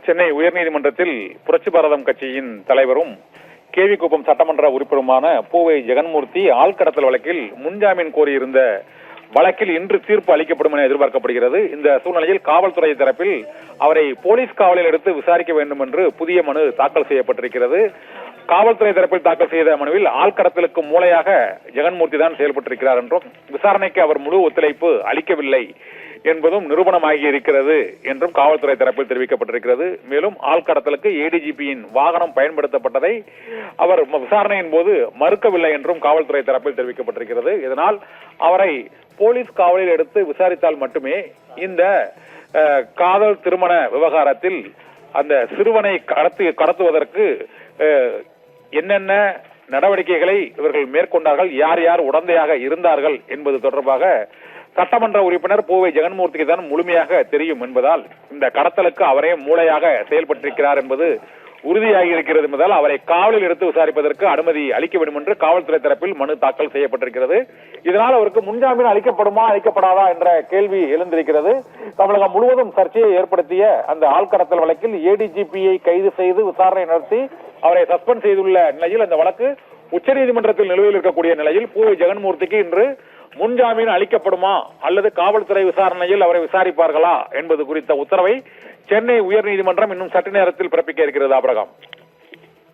சென்னை உயர்நீதிமன்றத்தில் புரட்சி பாரதம் கட்சியின் தலைவரும் கேவிக்குப்பம் சட்டமன்ற உறுப்பினருமான பூவை ஜெகன்மூர்த்தி ஆள்கடத்தல் வழக்கில் முன்ஜாமீன் கோரியிருந்த வழக்கில் இன்று தீர்ப்பு அளிக்கப்படும் என எதிர்பார்க்கப்படுகிறது. இந்த சூழ்நிலையில் காவல்துறை தரப்பில் அவரை போலீஸ் காவலில் எடுத்து விசாரிக்க வேண்டும் என்று புதிய மனு தாக்கல் செய்யப்பட்டிருக்கிறது. காவல்துறை தரப்பில் தாக்கல் செய்த மனுவில் ஆள்கடத்தலுக்கு மூளையாக ஜெகன்மூர்த்தி தான் செயல்பட்டிருக்கிறார் என்றும் விசாரணைக்கு அவர் முழு ஒத்துழைப்பு அளிக்கவில்லை என்பதும் நிரூபணமாகி இருக்கிறது என்றும் காவல்துறை தரப்பில் தெரிவிக்கப்பட்டிருக்கிறது. மேலும் ஆள்கடத்தலுக்கு ஏடிஜிபியின் வாகனம் பயன்படுத்தப்பட்டதை அவர் விசாரணையின் போது மறுக்கவில்லை என்றும் காவல்துறை தரப்பில் தெரிவிக்கப்பட்டிருக்கிறது. இதனால் அவரை போலீஸ் காவலில் எடுத்து விசாரித்தால் மட்டுமே இந்த காதல் திருமண விவகாரத்தில் அந்த சிறுவனை கடத்துவதற்கு என்னென்ன நடவடிக்கைகளை இவர்கள் மேற்கொண்டார்கள், யார் யார் உடந்தையாக இருந்தார்கள் என்பது தொடர்பாக சட்டமன்ற உறுப்பினர் பூவை ஜெகன்மூர்த்திக்கு தான் முழுமையாக தெரியும் என்பதால் இந்த கடத்தலுக்கு அவரே மூளையாக செயல்பட்டிருக்கிறார் என்பது உறுதியாகி இருக்கிறது என்பதால் அவரை காவலில் எடுத்து விசாரிப்பதற்கு அனுமதி அளிக்க வேண்டும் என்று காவல்துறை தரப்பில் மனு தாக்கல் செய்யப்பட்டிருக்கிறது. இதனால் அவருக்கு முன்ஜாமீன் அளிக்கப்படுமா அளிக்கப்படாதா என்ற கேள்வி எழுந்திருக்கிறது. தமிழகம் முழுவதும் சர்ச்சையை ஏற்படுத்திய அந்த ஆள்கடத்தல் வழக்கில் ஏடிஜிபியை கைது செய்து விசாரணை நடத்தி அவரை சஸ்பெண்ட் செய்துள்ள நிலையில் அந்த வழக்கு உச்சநீதிமன்றத்தில் நிலுவையில் இருக்கக்கூடிய நிலையில் பூவை ஜெகன்மூர்த்திக்கு இன்று முன்ஜாமீன் அளிக்கப்படுமா அல்லது காவல்துறை விசாரணையில் அவரை விசாரிப்பார்களா என்பது குறித்த உத்தரவை சென்னை உயர்நீதிமன்றம் இன்னும் சற்று நேரத்தில் பிறப்பிக்க இருக்கிறது. ஆபிரகாம்.